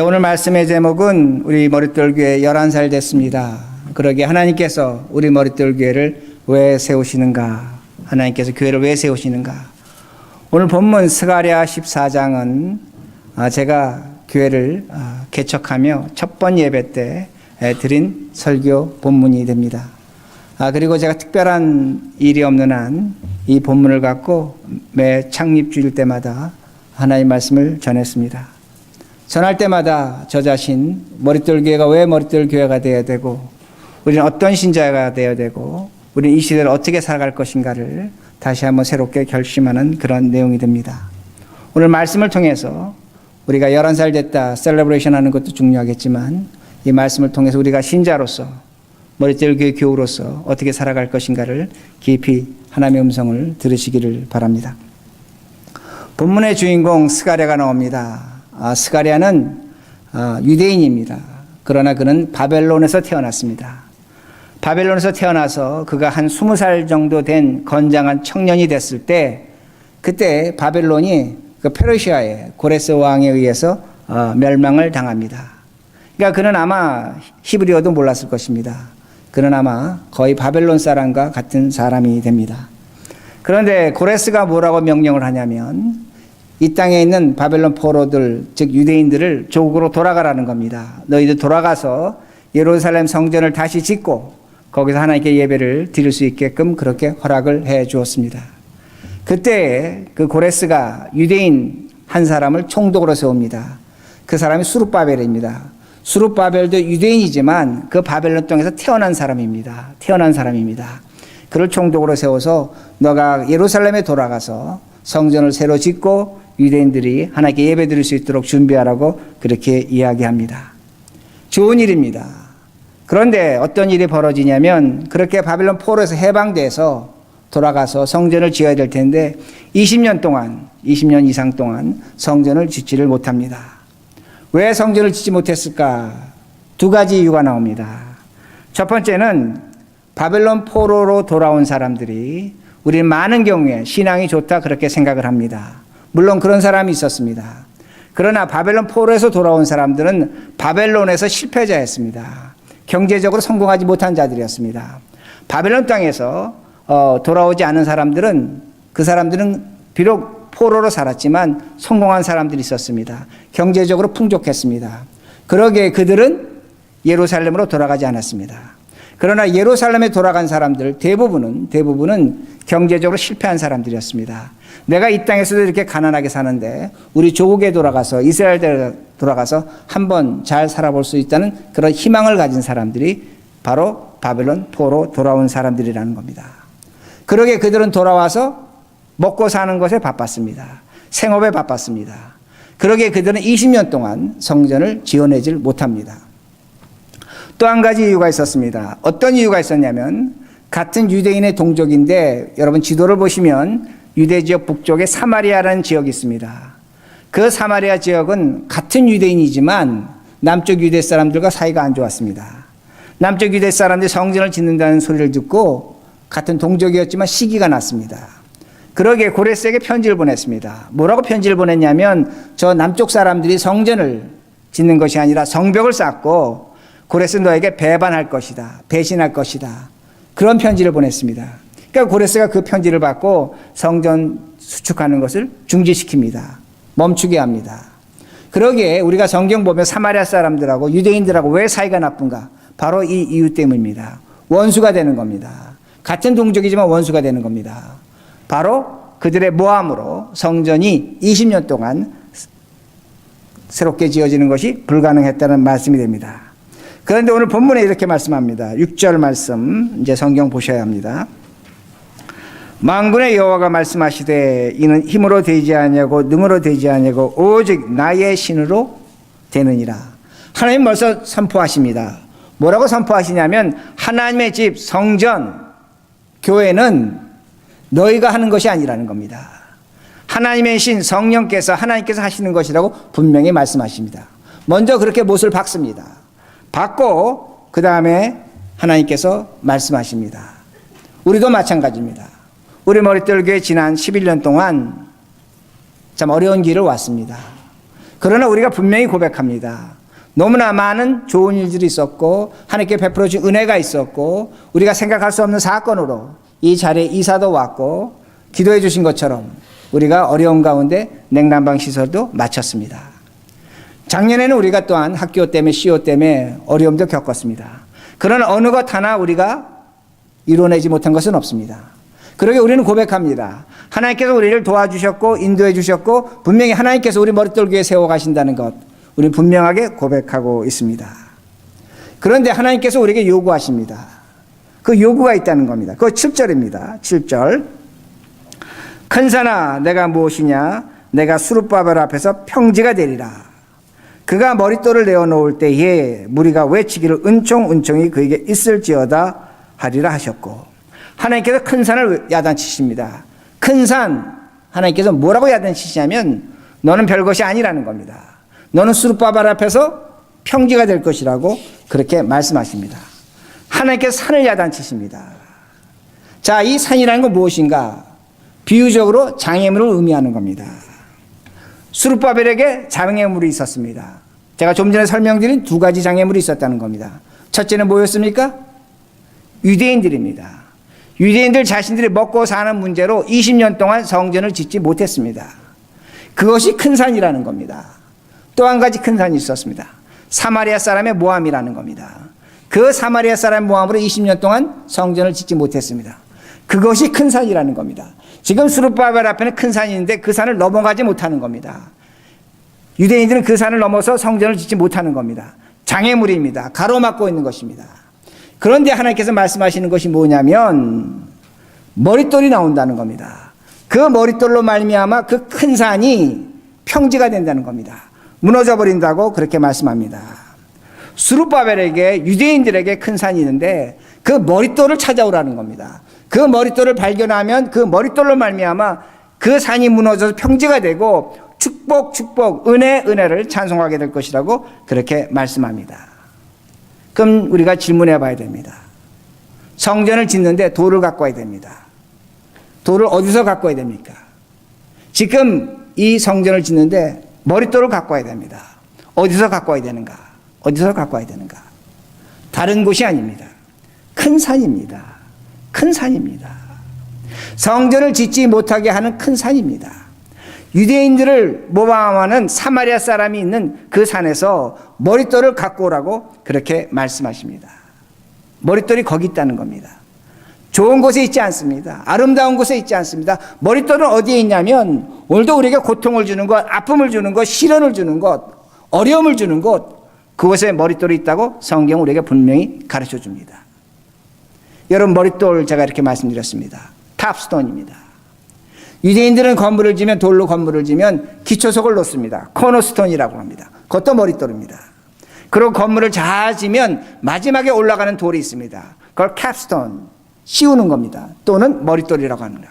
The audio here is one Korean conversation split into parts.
오늘 말씀의 제목은 우리 머릿돌 교회 11살 됐습니다. 그러기에 하나님께서 우리 머릿돌 교회를 왜 세우시는가? 하나님께서 교회를 왜 세우시는가? 오늘 본문 스가랴 14장은 제가 교회를 개척하며 첫 번 예배 때 드린 설교 본문이 됩니다. 그리고 제가 특별한 일이 없는 한 이 본문을 갖고 매 창립주일 때마다 하나님 말씀을 전했습니다. 전할 때마다 저 자신 머릿돌 교회가 왜 머릿돌 교회가 되어야 되고 우리는 어떤 신자가 되어야 되고 우리는 이 시대를 어떻게 살아갈 것인가를 다시 한번 새롭게 결심하는 그런 내용이 됩니다. 오늘 말씀을 통해서 우리가 11살 됐다 셀러브레이션 하는 것도 중요하겠지만 이 말씀을 통해서 우리가 신자로서 머릿돌 교회 교우로서 어떻게 살아갈 것인가를 깊이 하나님의 음성을 들으시기를 바랍니다. 본문의 주인공 스가랴가 나옵니다. 스가랴는 유대인입니다. 그러나 그는 바벨론에서 태어났습니다. 바벨론에서 태어나서 그가 한 20살 정도 된 건장한 청년이 됐을 때 그때 바벨론이 그 페르시아의 고레스 왕에 의해서 멸망을 당합니다. 그러니까 그는 아마 히브리어도 몰랐을 것입니다. 그는 아마 거의 바벨론 사람과 같은 사람이 됩니다. 그런데 고레스가 뭐라고 명령을 하냐면 이 땅에 있는 바벨론 포로들, 즉 유대인들을 조국으로 돌아가라는 겁니다. 너희들 돌아가서 예루살렘 성전을 다시 짓고 거기서 하나님께 예배를 드릴 수 있게끔 그렇게 허락을 해 주었습니다. 그때 그 고레스가 유대인 한 사람을 총독으로 세웁니다. 그 사람이 수룹바벨입니다. 수룹바벨도 유대인이지만 그 바벨론 땅에서 태어난 사람입니다. 그를 총독으로 세워서 너가 예루살렘에 돌아가서 성전을 새로 짓고 유대인들이 하나님께 예배 드릴 수 있도록 준비하라고 그렇게 이야기합니다. 좋은 일입니다. 그런데 어떤 일이 벌어지냐면 그렇게 바벨론 포로에서 해방돼서 돌아가서 성전을 지어야 될 텐데 20년 이상 동안 성전을 짓지를 못합니다. 왜 성전을 짓지 못했을까? 두 가지 이유가 나옵니다. 첫 번째는 바벨론 포로로 돌아온 사람들이 우리는 많은 경우에 신앙이 좋다 그렇게 생각을 합니다. 물론 그런 사람이 있었습니다. 그러나 바벨론 포로에서 돌아온 사람들은 바벨론에서 실패자였습니다. 경제적으로 성공하지 못한 자들이었습니다. 바벨론 땅에서 돌아오지 않은 사람들은 그 사람들은 비록 포로로 살았지만 성공한 사람들이 있었습니다. 경제적으로 풍족했습니다. 그러기에 그들은 예루살렘으로 돌아가지 않았습니다. 그러나 예루살렘에 돌아간 사람들 대부분은 경제적으로 실패한 사람들이었습니다. 내가 이 땅에서도 이렇게 가난하게 사는데 우리 조국에 돌아가서 이스라엘에 돌아가서 한번 잘 살아볼 수 있다는 그런 희망을 가진 사람들이 바로 바벨론 포로 돌아온 사람들이라는 겁니다. 그러기에 그들은 돌아와서 먹고 사는 것에 바빴습니다. 생업에 바빴습니다. 그러기에 그들은 20년 동안 성전을 지어내질 못합니다. 또 한 가지 이유가 있었습니다. 어떤 이유가 있었냐면 같은 유대인의 동족인데 여러분 지도를 보시면 유대 지역 북쪽에 사마리아라는 지역이 있습니다. 그 사마리아 지역은 같은 유대인이지만 남쪽 유대 사람들과 사이가 안 좋았습니다. 남쪽 유대 사람들이 성전을 짓는다는 소리를 듣고 같은 동족이었지만 시기가 났습니다. 그러기에 고레스에게 편지를 보냈습니다. 뭐라고 편지를 보냈냐면 저 남쪽 사람들이 성전을 짓는 것이 아니라 성벽을 쌓고 고레스 너에게 배반할 것이다. 배신할 것이다. 그런 편지를 보냈습니다. 그러니까 고레스가 그 편지를 받고 성전 수축하는 것을 중지시킵니다. 멈추게 합니다. 그러기에 우리가 성경 보면 사마리아 사람들하고 유대인들하고 왜 사이가 나쁜가? 바로 이 이유 때문입니다. 원수가 되는 겁니다. 같은 동족이지만 원수가 되는 겁니다. 바로 그들의 모함으로 성전이 20년 동안 새롭게 지어지는 것이 불가능했다는 말씀이 됩니다. 그런데 오늘 본문에 이렇게 말씀합니다. 6절 말씀 이제 성경 보셔야 합니다. 만군의 여호와가 말씀하시되 이는 힘으로 되지 아니하고 능으로 되지 아니하고 오직 나의 신으로 되느니라. 하나님 벌써 선포하십니다. 뭐라고 선포하시냐면 하나님의 집 성전 교회는 너희가 하는 것이 아니라는 겁니다. 하나님의 신 성령께서 하나님께서 하시는 것이라고 분명히 말씀하십니다. 먼저 그렇게 못을 박습니다. 받고 그 다음에 하나님께서 말씀하십니다. 우리도 마찬가지입니다. 우리 머릿돌 교회 지난 11년 동안 참 어려운 길을 왔습니다. 그러나 우리가 분명히 고백합니다. 너무나 많은 좋은 일들이 있었고 하나님께 베풀어 주신 은혜가 있었고 우리가 생각할 수 없는 사건으로 이 자리에 이사도 왔고 기도해 주신 것처럼 우리가 어려운 가운데 냉난방 시설도 마쳤습니다. 작년에는 우리가 또한 학교 때문에 CO 때문에 어려움도 겪었습니다. 그러나 어느 것 하나 우리가 이뤄내지 못한 것은 없습니다. 그러게 우리는 고백합니다. 하나님께서 우리를 도와주셨고 인도해 주셨고 분명히 하나님께서 우리 머릿돌 위에 세워 가신다는 것 우리는 분명하게 고백하고 있습니다. 그런데 하나님께서 우리에게 요구하십니다. 그 요구가 있다는 겁니다. 그거 7절입니다. 7절. 큰 산아 내가 무엇이냐 내가 수룹바벨 앞에서 평지가 되리라. 그가 머릿돌을 내어놓을 때에 무리가 외치기를 은총은총이 그에게 있을지어다 하리라 하셨고 하나님께서 큰 산을 야단치십니다. 큰 산 하나님께서 뭐라고 야단치시냐면 너는 별것이 아니라는 겁니다. 너는 수룹바벨 앞에서 평지가 될 것이라고 그렇게 말씀하십니다. 하나님께서 산을 야단치십니다. 자, 이 산이라는 건 무엇인가? 비유적으로 장애물을 의미하는 겁니다. 수룹바벨에게 장애물이 있었습니다. 제가 좀 전에 설명드린 두 가지 장애물이 있었다는 겁니다. 첫째는 뭐였습니까? 유대인들입니다. 유대인들 자신들이 먹고 사는 문제로 20년 동안 성전을 짓지 못했습니다. 그것이 큰 산이라는 겁니다. 또 한 가지 큰 산이 있었습니다. 사마리아 사람의 모함이라는 겁니다. 그 사마리아 사람의 모함으로 20년 동안 성전을 짓지 못했습니다. 그것이 큰 산이라는 겁니다. 지금 수룹바벨 앞에는 큰 산이 있는데 그 산을 넘어가지 못하는 겁니다. 유대인들은 그 산을 넘어서 성전을 짓지 못하는 겁니다. 장애물입니다. 가로막고 있는 것입니다. 그런데 하나님께서 말씀하시는 것이 뭐냐면 머릿돌이 나온다는 겁니다. 그 머릿돌로 말미암아 그 큰 산이 평지가 된다는 겁니다. 무너져 버린다고 그렇게 말씀합니다. 수룹바벨에게 유대인들에게 큰 산이 있는데 그 머릿돌을 찾아오라는 겁니다. 그 머릿돌을 발견하면 그 머릿돌로 말미암아 그 산이 무너져서 평지가 되고 축복 은혜를 찬송하게 될 것이라고 그렇게 말씀합니다. 그럼 우리가 질문해 봐야 됩니다. 성전을 짓는데 돌을 갖고 와야 됩니다. 돌을 어디서 갖고 와야 됩니까? 지금 이 성전을 짓는데 머릿돌을 갖고 와야 됩니다. 어디서 갖고 와야 되는가? 어디서 갖고 와야 되는가? 다른 곳이 아닙니다. 큰 산입니다. 큰 산입니다. 성전을 짓지 못하게 하는 큰 산입니다. 유대인들을 모함하는 사마리아 사람이 있는 그 산에서 머릿돌을 갖고 오라고 그렇게 말씀하십니다. 머릿돌이 거기 있다는 겁니다. 좋은 곳에 있지 않습니다. 아름다운 곳에 있지 않습니다. 머릿돌은 어디에 있냐면 오늘도 우리에게 고통을 주는 것, 아픔을 주는 것, 시련을 주는 것, 어려움을 주는 것, 그곳에 머릿돌이 있다고 성경은 우리에게 분명히 가르쳐 줍니다. 여러분, 머릿돌 제가 이렇게 말씀드렸습니다. 탑스톤입니다. 유대인들은 건물을 지면, 돌로 건물을 지면 기초석을 놓습니다. 코너스톤이라고 합니다. 그것도 머릿돌입니다. 그리고 건물을 잘 지면 마지막에 올라가는 돌이 있습니다. 그걸 캡스톤, 씌우는 겁니다. 또는 머릿돌이라고 합니다.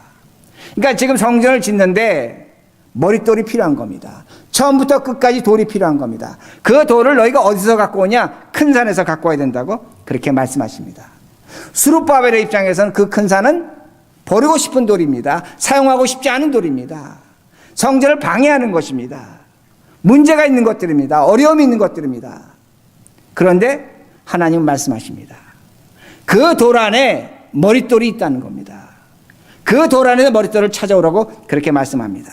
그러니까 지금 성전을 짓는데 머릿돌이 필요한 겁니다. 처음부터 끝까지 돌이 필요한 겁니다. 그 돌을 너희가 어디서 갖고 오냐? 큰 산에서 갖고 와야 된다고 그렇게 말씀하십니다. 수룹바벨의 입장에서는 그 큰 산은 버리고 싶은 돌입니다. 사용하고 싶지 않은 돌입니다. 성전을 방해하는 것입니다. 문제가 있는 것들입니다. 어려움이 있는 것들입니다. 그런데 하나님은 말씀하십니다. 그 돌 안에 머릿돌이 있다는 겁니다. 그 돌 안에서 머릿돌을 찾아오라고 그렇게 말씀합니다.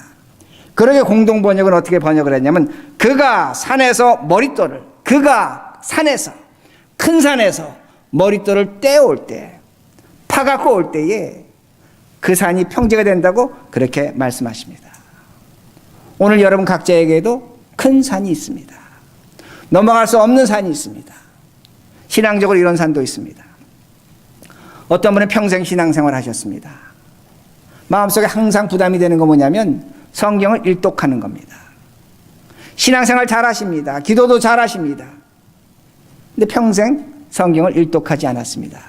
그러게 공동 번역은 어떻게 번역을 했냐면 그가 산에서 머릿돌을, 그가 산에서, 큰 산에서 머릿돌을 떼어올 때, 파갖고 올 때에 그 산이 평지가 된다고 그렇게 말씀하십니다. 오늘 여러분 각자에게도 큰 산이 있습니다. 넘어갈 수 없는 산이 있습니다. 신앙적으로 이런 산도 있습니다. 어떤 분은 평생 신앙생활 하셨습니다. 마음속에 항상 부담이 되는 건 뭐냐면 성경을 일독하는 겁니다. 신앙생활 잘하십니다. 기도도 잘하십니다. 근데 평생 성경을 일독하지 않았습니다.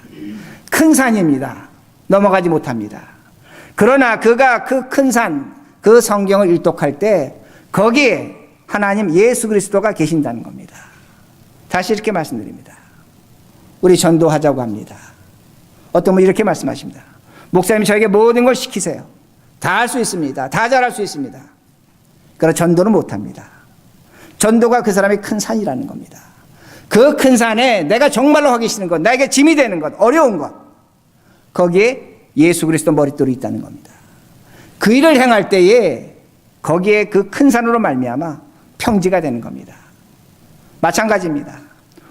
큰 산입니다. 넘어가지 못합니다. 그러나 그가 그 큰 산, 그 성경을 일독할 때 거기에 하나님 예수 그리스도가 계신다는 겁니다. 다시 이렇게 말씀드립니다. 우리 전도하자고 합니다. 어떤 분이 이렇게 말씀하십니다. 목사님 저에게 모든 걸 시키세요. 다 할 수 있습니다. 다 잘할 수 있습니다. 그러나 전도는 못합니다. 전도가 그 사람의 큰 산이라는 겁니다. 그 큰 산에 내가 정말로 하기 싫은 것, 나에게 짐이 되는 것, 어려운 것, 거기에 예수 그리스도 머릿돌이 있다는 겁니다. 그 일을 행할 때에 거기에 그 큰 산으로 말미암아 평지가 되는 겁니다. 마찬가지입니다.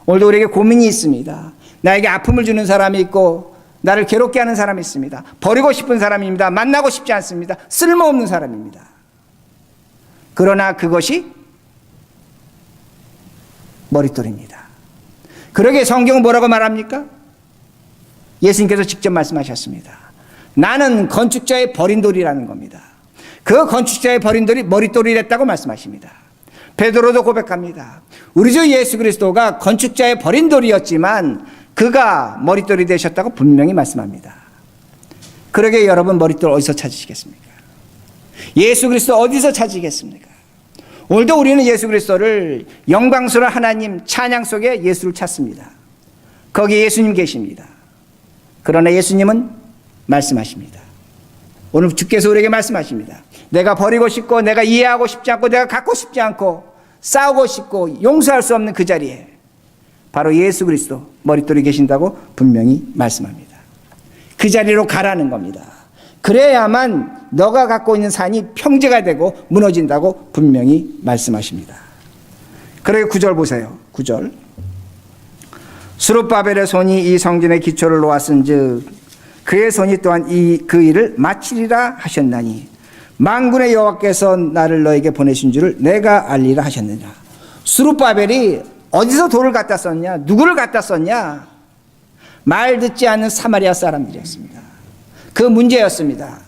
오늘도 우리에게 고민이 있습니다. 나에게 아픔을 주는 사람이 있고 나를 괴롭게 하는 사람이 있습니다. 버리고 싶은 사람입니다. 만나고 싶지 않습니다. 쓸모없는 사람입니다. 그러나 그것이 머릿돌입니다. 그러게 성경은 뭐라고 말합니까? 예수님께서 직접 말씀하셨습니다. 나는 건축자의 버린 돌이라는 겁니다. 그 건축자의 버린 돌이 머릿돌이 됐다고 말씀하십니다. 베드로도 고백합니다. 우리 주 예수 그리스도가 건축자의 버린 돌이었지만 그가 머릿돌이 되셨다고 분명히 말씀합니다. 그러게 여러분 머릿돌 어디서 찾으시겠습니까? 예수 그리스도 어디서 찾으시겠습니까? 오늘도 우리는 예수 그리스도를 영광스러운 하나님 찬양 속에 예수를 찾습니다. 거기 예수님 계십니다. 그러나 예수님은 말씀하십니다. 오늘 주께서 우리에게 말씀하십니다. 내가 버리고 싶고 내가 이해하고 싶지 않고 내가 갖고 싶지 않고 싸우고 싶고 용서할 수 없는 그 자리에 바로 예수 그리스도 머릿돌이 계신다고 분명히 말씀합니다. 그 자리로 가라는 겁니다. 그래야만 너가 갖고 있는 산이 평지가 되고 무너진다고 분명히 말씀하십니다. 그리고 9절 보세요. 9절. 스룹바벨의 손이 이 성전의 기초를 놓았은즉 그의 손이 또한 그 일을 마치리라 하셨나니 만군의 여호와께서 나를 너에게 보내신 줄을 내가 알리라 하셨느니라. 스룹바벨이 어디서 돌을 갖다 썼냐? 누구를 갖다 썼냐? 말 듣지 않는 사마리아 사람들이었습니다. 그 문제였습니다.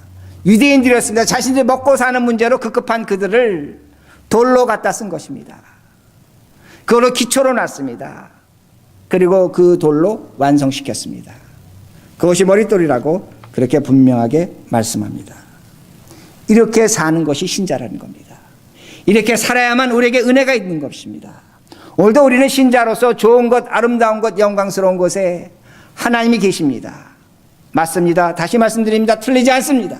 유대인들이었습니다. 자신들이 먹고 사는 문제로 급급한 그들을 돌로 갖다 쓴 것입니다. 그걸로 기초로 놨습니다. 그리고 그 돌로 완성시켰습니다. 그것이 머릿돌이라고 그렇게 분명하게 말씀합니다. 이렇게 사는 것이 신자라는 겁니다. 이렇게 살아야만 우리에게 은혜가 있는 것입니다. 오늘도 우리는 신자로서 좋은 것, 아름다운 것, 영광스러운 곳에 하나님이 계십니다. 맞습니다. 다시 말씀드립니다. 틀리지 않습니다.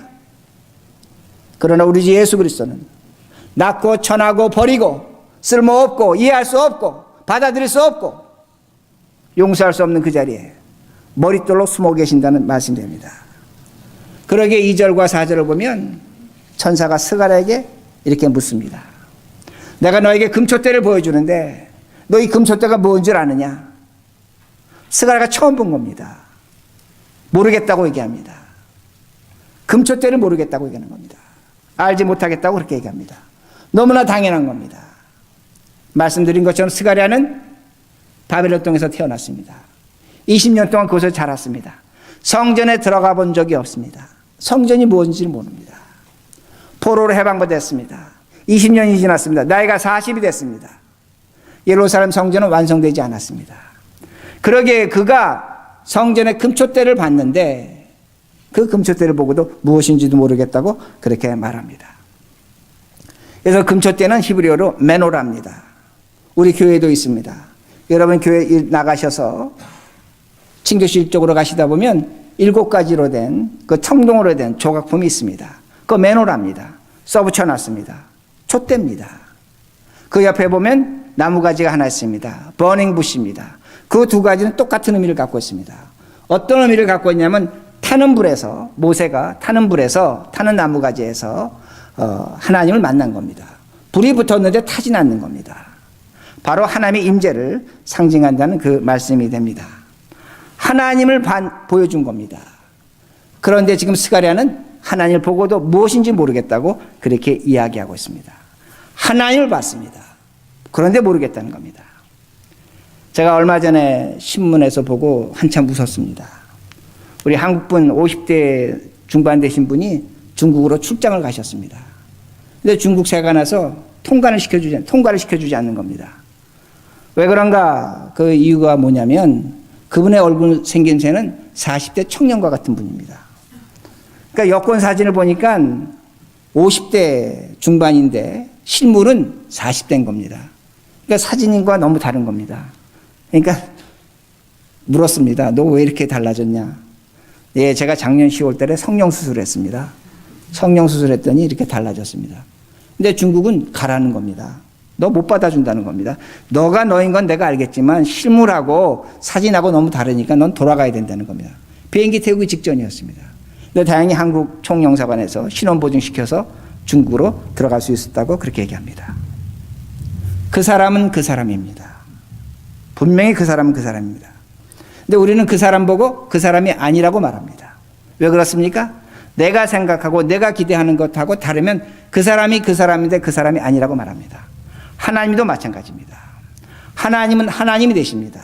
그러나 우리 주 예수 그리스도는 낮고 천하고 버리고 쓸모없고 이해할 수 없고 받아들일 수 없고 용서할 수 없는 그 자리에 머릿돌로 숨어 계신다는 말씀입니다. 그러게 2절과 4절을 보면 천사가 스가랴에게 이렇게 묻습니다. 내가 너에게 금촛대를 보여주는데 너 이 금촛대가 뭔 줄 아느냐? 스가랴가 처음 본 겁니다. 모르겠다고 얘기합니다. 금촛대를 모르겠다고 얘기하는 겁니다. 알지 못하겠다고 그렇게 얘기합니다. 너무나 당연한 겁니다. 말씀드린 것처럼 스가랴는 바벨론 땅에서 태어났습니다. 20년 동안 그곳에 자랐습니다. 성전에 들어가 본 적이 없습니다. 성전이 무엇인지 모릅니다. 포로로 해방받았습니다. 20년이 지났습니다. 나이가 40이 됐습니다. 예루살렘 성전은 완성되지 않았습니다. 그러기에 그가 성전의 금촛대를 봤는데 그 금촛대를 보고도 무엇인지도 모르겠다고 그렇게 말합니다. 그래서 금촛대는 히브리어로 메노라입니다. 우리 교회도 있습니다. 여러분 교회 나가셔서 친교실 쪽으로 가시다 보면 7가지로 된 그 청동으로 된 조각품이 있습니다. 그 메노라입니다. 써붙여놨습니다. 촛대입니다. 그 옆에 보면 나무가지가 하나 있습니다. 버닝 부시입니다. 그 두 가지는 똑같은 의미를 갖고 있습니다. 어떤 의미를 갖고 있냐면 타는 불에서 모세가 타는 나무가지에서 하나님을 만난 겁니다. 불이 붙었는데 타진 않는 겁니다. 바로 하나님의 임재를 상징한다는 그 말씀이 됩니다. 하나님을 보여준 겁니다. 그런데 지금 스가랴는 하나님을 보고도 무엇인지 모르겠다고 그렇게 이야기하고 있습니다. 하나님을 봤습니다. 그런데 모르겠다는 겁니다. 제가 얼마 전에 신문에서 보고 한참 웃었습니다. 우리 한국분 50대 중반 되신 분이 중국으로 출장을 가셨습니다. 근데 중국 세관에서 통과를 시켜주지 않는 겁니다. 왜 그런가? 그 이유가 뭐냐면 그분의 얼굴 생김새는 40대 청년과 같은 분입니다. 그러니까 여권 사진을 보니까 50대 중반인데 실물은 40대인 겁니다. 그러니까 사진과 너무 다른 겁니다. 그러니까 물었습니다. 너 왜 이렇게 달라졌냐? 예, 제가 작년 10월 달에 성형수술을 했습니다. 성형수술을 했더니 이렇게 달라졌습니다. 근데 중국은 가라는 겁니다. 너 못 받아준다는 겁니다. 너가 너인 건 내가 알겠지만 실물하고 사진하고 너무 다르니까 넌 돌아가야 된다는 겁니다. 비행기 태우기 직전이었습니다. 근데 다행히 한국 총영사관에서 신원보증시켜서 중국으로 들어갈 수 있었다고 그렇게 얘기합니다. 그 사람은 그 사람입니다. 분명히 그 사람은 그 사람입니다. 근데 우리는 그 사람 보고 그 사람이 아니라고 말합니다. 왜 그렇습니까? 내가 생각하고 내가 기대하는 것하고 다르면 그 사람이 그 사람인데 그 사람이 아니라고 말합니다. 하나님도 마찬가지입니다. 하나님은 하나님이 되십니다.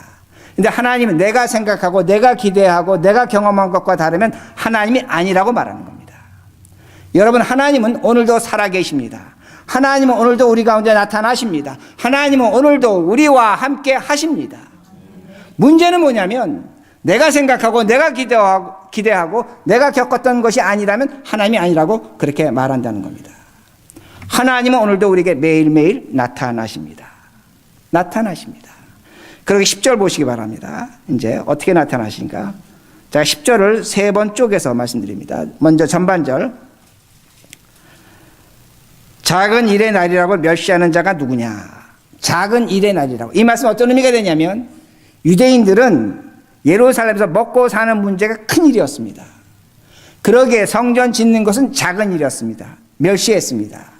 근데 하나님은 내가 생각하고 내가 기대하고 내가 경험한 것과 다르면 하나님이 아니라고 말하는 겁니다. 여러분, 하나님은 오늘도 살아계십니다. 하나님은 오늘도 우리 가운데 나타나십니다. 하나님은 오늘도 우리와 함께 하십니다. 문제는 뭐냐면 내가 생각하고 내가 기대하고 내가 겪었던 것이 아니라면 하나님이 아니라고 그렇게 말한다는 겁니다. 하나님은 오늘도 우리에게 매일매일 나타나십니다. 나타나십니다. 그러기 10절 보시기 바랍니다. 이제 어떻게 나타나시는가? 자, 10절을 3번 쪼개서 말씀드립니다. 먼저 전반절. 작은 일의 날이라고 멸시하는 자가 누구냐? 작은 일의 날이라고. 이 말씀 어떤 의미가 되냐면 유대인들은 예루살렘에서 먹고 사는 문제가 큰 일이었습니다. 그러기에 성전 짓는 것은 작은 일이었습니다. 멸시했습니다.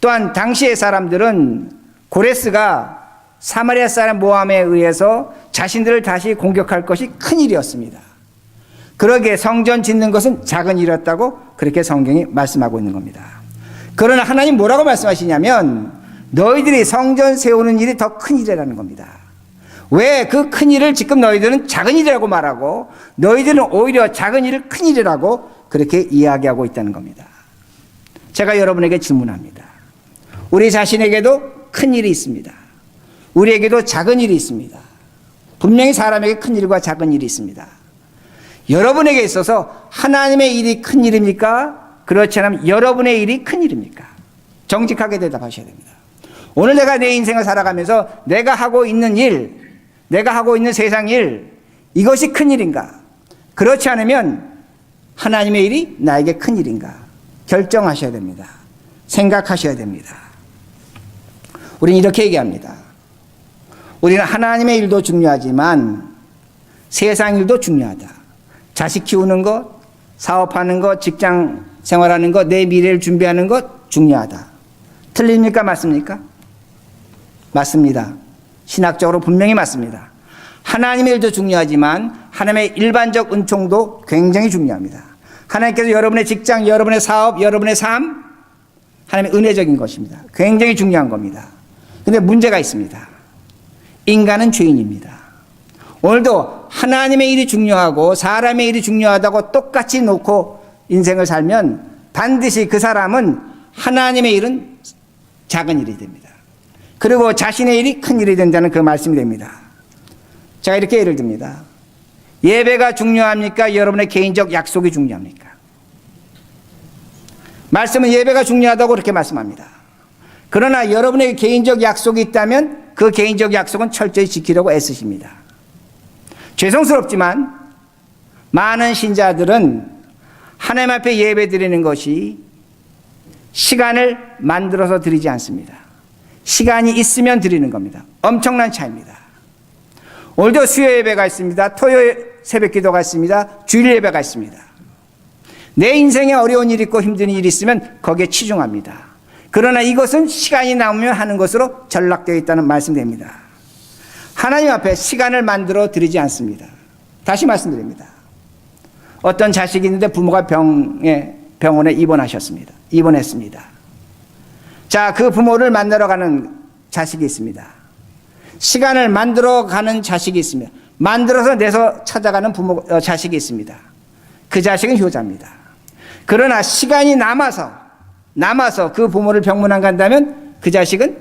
또한 당시의 사람들은 고레스가 사마리아 사람 모함에 의해서 자신들을 다시 공격할 것이 큰 일이었습니다. 그러기에 성전 짓는 것은 작은 일이었다고 그렇게 성경이 말씀하고 있는 겁니다. 그러나 하나님 뭐라고 말씀하시냐면 너희들이 성전 세우는 일이 더 큰 일이라는 겁니다. 왜 그 큰 일을 지금 너희들은 작은 일이라고 말하고 너희들은 오히려 작은 일을 큰 일이라고 그렇게 이야기하고 있다는 겁니다. 제가 여러분에게 질문합니다. 우리 자신에게도 큰 일이 있습니다. 우리에게도 작은 일이 있습니다. 분명히 사람에게 큰 일과 작은 일이 있습니다. 여러분에게 있어서 하나님의 일이 큰 일입니까? 그렇지 않으면 여러분의 일이 큰 일입니까? 정직하게 대답하셔야 됩니다. 오늘 내가 내 인생을 살아가면서 내가 하고 있는 일, 내가 하고 있는 세상 일, 이것이 큰 일인가? 그렇지 않으면 하나님의 일이 나에게 큰 일인가? 결정하셔야 됩니다. 생각하셔야 됩니다. 우리는 이렇게 얘기합니다. 우리는 하나님의 일도 중요하지만 세상 일도 중요하다. 자식 키우는 것, 사업하는 것, 직장 생활하는 것, 내 미래를 준비하는 것 중요하다. 틀립니까? 맞습니까? 맞습니다. 신학적으로 분명히 맞습니다. 하나님의 일도 중요하지만 하나님의 일반적 은총도 굉장히 중요합니다. 하나님께서 여러분의 직장, 여러분의 사업, 여러분의 삶, 하나님의 은혜적인 것입니다. 굉장히 중요한 겁니다. 근데 문제가 있습니다. 인간은 죄인입니다. 오늘도 하나님의 일이 중요하고 사람의 일이 중요하다고 똑같이 놓고 인생을 살면 반드시 그 사람은 하나님의 일은 작은 일이 됩니다. 그리고 자신의 일이 큰 일이 된다는 그 말씀이 됩니다. 제가 이렇게 예를 듭니다. 예배가 중요합니까? 여러분의 개인적 약속이 중요합니까? 말씀은 예배가 중요하다고 그렇게 말씀합니다. 그러나 여러분의 개인적 약속이 있다면 그 개인적 약속은 철저히 지키려고 애쓰십니다. 죄송스럽지만 많은 신자들은 하나님 앞에 예배 드리는 것이 시간을 만들어서 드리지 않습니다. 시간이 있으면 드리는 겁니다. 엄청난 차이입니다. 오늘도 수요 예배가 있습니다. 토요일 새벽 기도가 있습니다. 주일 예배가 있습니다. 내 인생에 어려운 일이 있고 힘든 일이 있으면 거기에 치중합니다. 그러나 이것은 시간이 남으면 하는 것으로 전락되어 있다는 말씀됩니다. 하나님 앞에 시간을 만들어 드리지 않습니다. 다시 말씀드립니다. 어떤 자식이 있는데 부모가 병원에 입원했습니다. 자, 그 부모를 만나러 가는 자식이 있습니다. 시간을 만들어 가는 자식이 있습니다. 만들어서 내서 찾아가는 자식이 있습니다. 그 자식은 효자입니다. 그러나 시간이 남아서 그 부모를 병문안 간다면 그 자식은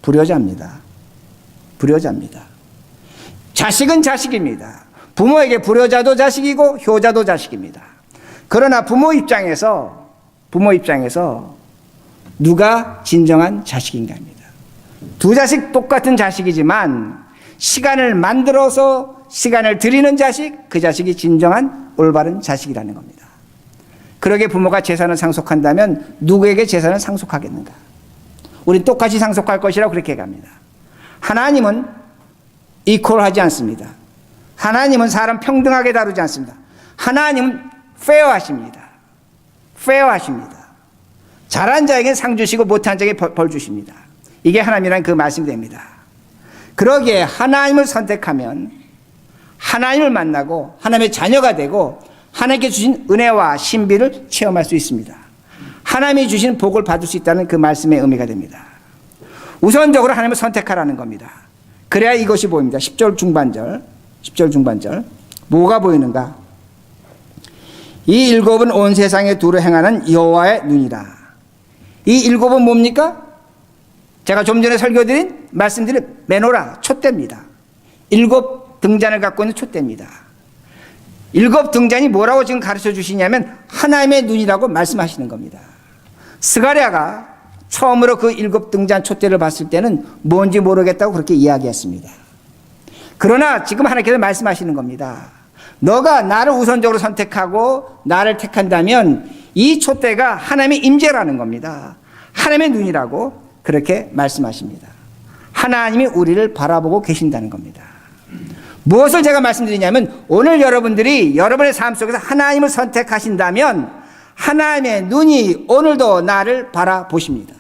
불효자입니다. 자식은 자식입니다. 부모에게 불효자도 자식이고 효자도 자식입니다. 그러나 부모 입장에서 누가 진정한 자식인가입니다. 두 자식 똑같은 자식이지만 시간을 만들어서 시간을 드리는 자식, 그 자식이 진정한 올바른 자식이라는 겁니다. 그러게 부모가 재산을 상속한다면 누구에게 재산을 상속하겠는가? 우린 똑같이 상속할 것이라고 그렇게 얘기합니다. 하나님은 이퀄하지 않습니다. 하나님은 사람 평등하게 다루지 않습니다. 하나님은 페어하십니다. 페어하십니다. 잘한 자에게 상 주시고 못한 자에게 벌 주십니다. 이게 하나님이란 그 말씀이 됩니다. 그러기에 하나님을 선택하면 하나님을 만나고 하나님의 자녀가 되고 하나님께 주신 은혜와 신비를 체험할 수 있습니다. 하나님이 주신 복을 받을 수 있다는 그 말씀의 의미가 됩니다. 우선적으로 하나님을 선택하라는 겁니다. 그래야 이것이 보입니다. 10절 중반절 뭐가 보이는가? 이 일곱은 온 세상에 두루 행하는 여호와의 눈이라. 이 일곱은 뭡니까? 제가 좀 전에 설교드린 말씀드린 메노라, 촛대입니다. 일곱 등잔을 갖고 있는 촛대입니다. 일곱 등잔이 뭐라고 지금 가르쳐 주시냐면 하나님의 눈이라고 말씀하시는 겁니다. 스가랴가 처음으로 그 일곱 등잔 촛대를 봤을 때는 뭔지 모르겠다고 그렇게 이야기했습니다. 그러나 지금 하나님께서 말씀하시는 겁니다. 너가 나를 우선적으로 선택하고 나를 택한다면 이 촛대가 하나님의 임재라는 겁니다. 하나님의 눈이라고 그렇게 말씀하십니다. 하나님이 우리를 바라보고 계신다는 겁니다. 무엇을 제가 말씀드리냐면 오늘 여러분들이 여러분의 삶 속에서 하나님을 선택하신다면 하나님의 눈이 오늘도 나를 바라보십니다.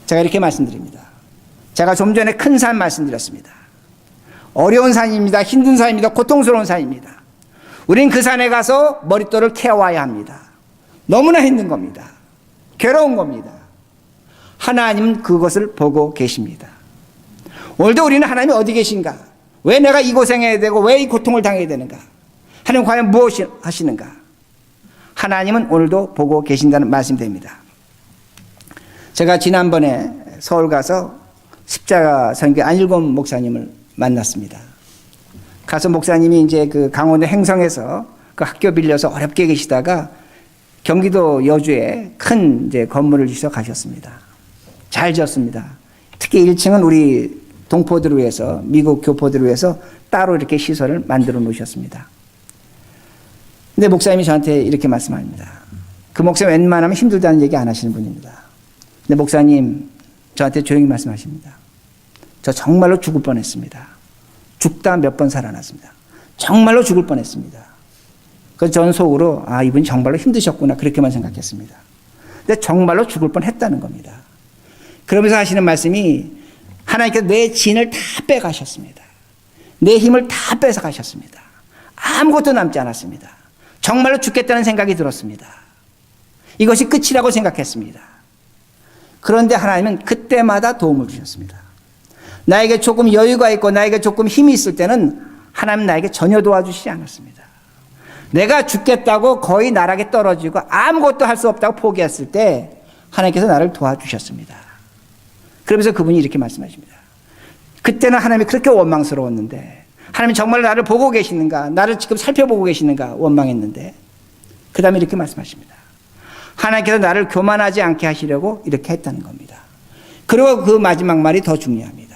제가 이렇게 말씀드립니다. 제가 좀 전에 큰 산 말씀드렸습니다. 어려운 산입니다. 힘든 산입니다. 고통스러운 산입니다. 우린 그 산에 가서 머릿돌을 캐와야 합니다. 너무나 힘든 겁니다. 괴로운 겁니다. 하나님은 그것을 보고 계십니다. 오늘도 우리는 하나님이 어디 계신가? 왜 내가 이 고생해야 되고 왜 이 고통을 당해야 되는가? 하나님 과연 무엇을 하시는가? 하나님은 오늘도 보고 계신다는 말씀입니다. 제가 지난번에 서울 가서 십자가 선교 안일곤 목사님을 만났습니다. 가서 목사님이 이제 그 강원도 행성에서 그 학교 빌려서 어렵게 계시다가 경기도 여주에 큰 이제 건물을 주셔서 가셨습니다. 잘 지었습니다. 특히 1층은 우리 동포들을 위해서, 미국 교포들을 위해서 따로 이렇게 시설을 만들어 놓으셨습니다. 근데 목사님이 저한테 이렇게 말씀합니다. 그 목사님 웬만하면 힘들다는 얘기 안 하시는 분입니다. 근데 목사님 저한테 조용히 말씀하십니다. 저 정말로 죽을 뻔했습니다. 죽다 몇 번 살아났습니다. 정말로 죽을 뻔했습니다. 그래서 저는 속으로 이분이 정말로 힘드셨구나 그렇게만 생각했습니다. 근데 정말로 죽을 뻔했다는 겁니다. 그러면서 하시는 말씀이 하나님께서 내 진을 다 빼가셨습니다. 내 힘을 다 뺏어 가셨습니다. 아무것도 남지 않았습니다. 정말로 죽겠다는 생각이 들었습니다. 이것이 끝이라고 생각했습니다. 그런데 하나님은 그때마다 도움을 주셨습니다. 나에게 조금 여유가 있고 나에게 조금 힘이 있을 때는 하나님 나에게 전혀 도와주시지 않았습니다. 내가 죽겠다고 거의 나락에 떨어지고 아무것도 할 수 없다고 포기했을 때 하나님께서 나를 도와주셨습니다. 그러면서 그분이 이렇게 말씀하십니다. 그때는 하나님이 그렇게 원망스러웠는데 하나님이 정말 나를 보고 계시는가, 나를 지금 살펴보고 계시는가 원망했는데 그 다음에 이렇게 말씀하십니다. 하나님께서 나를 교만하지 않게 하시려고 이렇게 했다는 겁니다. 그리고 그 마지막 말이 더 중요합니다.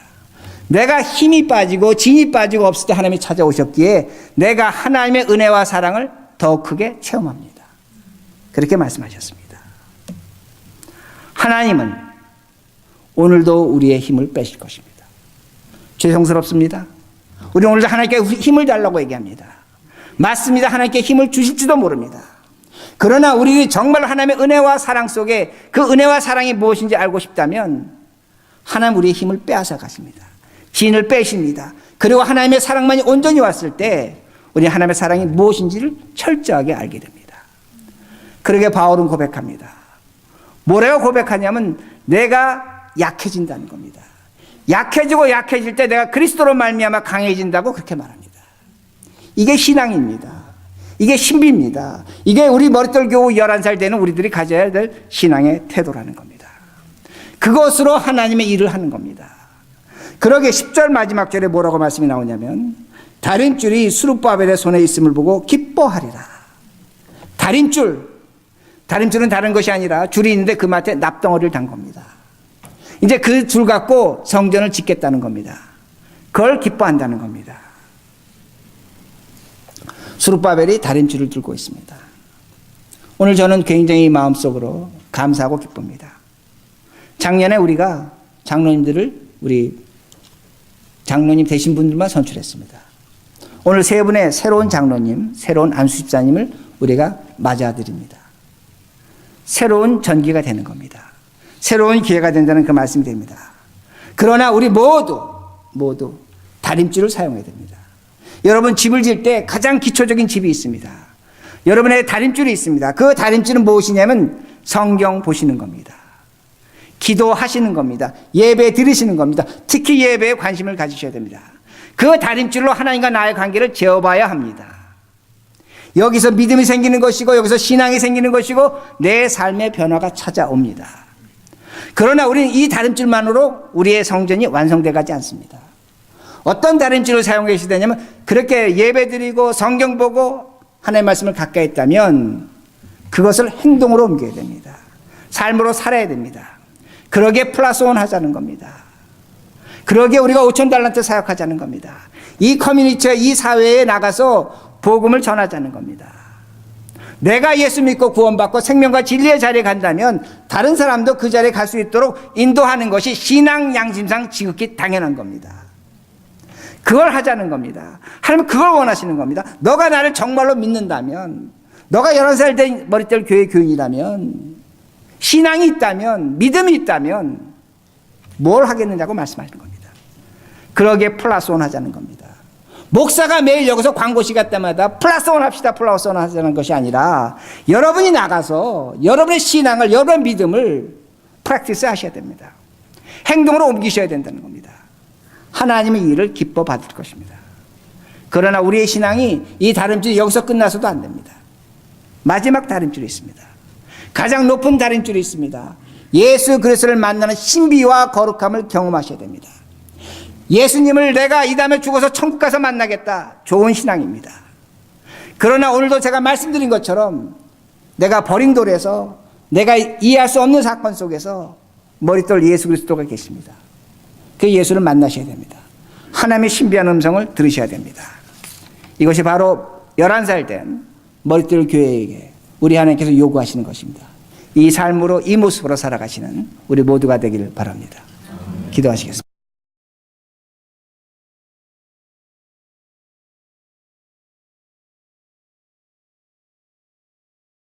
내가 힘이 빠지고 진이 빠지고 없을 때 하나님이 찾아오셨기에 내가 하나님의 은혜와 사랑을 더 크게 체험합니다. 그렇게 말씀하셨습니다. 하나님은 오늘도 우리의 힘을 빼실 것입니다. 죄송스럽습니다. 우리 오늘도 하나님께 힘을 달라고 얘기합니다. 맞습니다. 하나님께 힘을 주실지도 모릅니다. 그러나 우리 정말 하나님의 은혜와 사랑 속에 그 은혜와 사랑이 무엇인지 알고 싶다면 하나님 우리의 힘을 빼앗아 가십니다. 진을 빼십니다. 그리고 하나님의 사랑만이 온전히 왔을 때 우리 하나님의 사랑이 무엇인지를 철저하게 알게 됩니다. 그러게 바울은 고백합니다. 뭐라고 고백하냐면 내가 약해진다는 겁니다. 약해지고 약해질 때 내가 그리스도로 말미암아 강해진다고 그렇게 말합니다. 이게 신앙입니다. 이게 신비입니다. 이게 우리 머릿돌 교우 11살 되는 우리들이 가져야 될 신앙의 태도라는 겁니다. 그것으로 하나님의 일을 하는 겁니다. 그러게 10절 마지막 절에 뭐라고 말씀이 나오냐면 다림줄이 스룹바벨의 손에 있음을 보고 기뻐하리라. 다림줄은 다른 것이 아니라 줄이 있는데 그 밑에 납덩어리를 단 겁니다. 이제 그 줄 갖고 성전을 짓겠다는 겁니다. 그걸 기뻐한다는 겁니다. 스룹바벨이 다림줄을 들고 있습니다. 오늘 저는 굉장히 마음속으로 감사하고 기쁩니다. 작년에 우리가 우리 장로님 되신 분들만 선출했습니다. 오늘 세 분의 새로운 장로님, 새로운 안수집사님을 우리가 맞아드립니다. 새로운 전기가 되는 겁니다. 새로운 기회가 된다는 그 말씀이 됩니다. 그러나 우리 모두 다림줄을 사용해야 됩니다. 여러분 집을 지을 때 가장 기초적인 집이 있습니다. 여러분의 다림줄이 있습니다. 그 다림줄은 무엇이냐면 성경 보시는 겁니다. 기도하시는 겁니다. 예배 드리시는 겁니다. 특히 예배에 관심을 가지셔야 됩니다. 그 다림줄로 하나님과 나의 관계를 재어봐야 합니다. 여기서 믿음이 생기는 것이고 여기서 신앙이 생기는 것이고 내 삶의 변화가 찾아옵니다. 그러나 우리는 이 다림줄만으로 우리의 성전이 완성되어 가지 않습니다. 어떤 다림줄을 사용해 계시냐면 그렇게 예배드리고 성경 보고 하나님의 말씀을 가까이 했다면 그것을 행동으로 옮겨야 됩니다. 삶으로 살아야 됩니다. 그러기에 플러스 원 하자는 겁니다. 그러기에 우리가 5,000달란트 사역하자는 겁니다. 이 커뮤니티와 이 사회에 나가서 복음을 전하자는 겁니다. 내가 예수 믿고 구원받고 생명과 진리의 자리에 간다면 다른 사람도 그 자리에 갈 수 있도록 인도하는 것이 신앙 양심상 지극히 당연한 겁니다. 그걸 하자는 겁니다. 하나님은 그걸 원하시는 겁니다. 너가 나를 정말로 믿는다면, 너가 11살 된 머릿결 교회 교인이라면, 신앙이 있다면, 믿음이 있다면 뭘 하겠느냐고 말씀하시는 겁니다. 그러기에 플러스 원 하자는 겁니다. 목사가 매일 여기서 광고 시간 때마다 플러스 원 합시다, 플러스 원 하자는 것이 아니라 여러분이 나가서 여러분의 신앙을, 여러분의 믿음을 프랙티스 하셔야 됩니다. 행동으로 옮기셔야 된다는 겁니다. 하나님의 일을 기뻐 받을 것입니다. 그러나 우리의 신앙이 이 다림줄이 여기서 끝나서도 안 됩니다. 마지막 다림줄이 있습니다. 가장 높은 다림줄이 있습니다. 예수 그리스도를 만나는 신비와 거룩함을 경험하셔야 됩니다. 예수님을 내가 이 다음에 죽어서 천국 가서 만나겠다. 좋은 신앙입니다. 그러나 오늘도 제가 말씀드린 것처럼 내가 버린 돌에서 내가 이해할 수 없는 사건 속에서 머릿돌 예수 그리스도가 계십니다. 그 예수를 만나셔야 됩니다. 하나님의 신비한 음성을 들으셔야 됩니다. 이것이 바로 11살 된 머릿돌 교회에게 우리 하나님께서 요구하시는 것입니다. 이 삶으로 이 모습으로 살아가시는 우리 모두가 되기를 바랍니다. 기도하시겠습니다.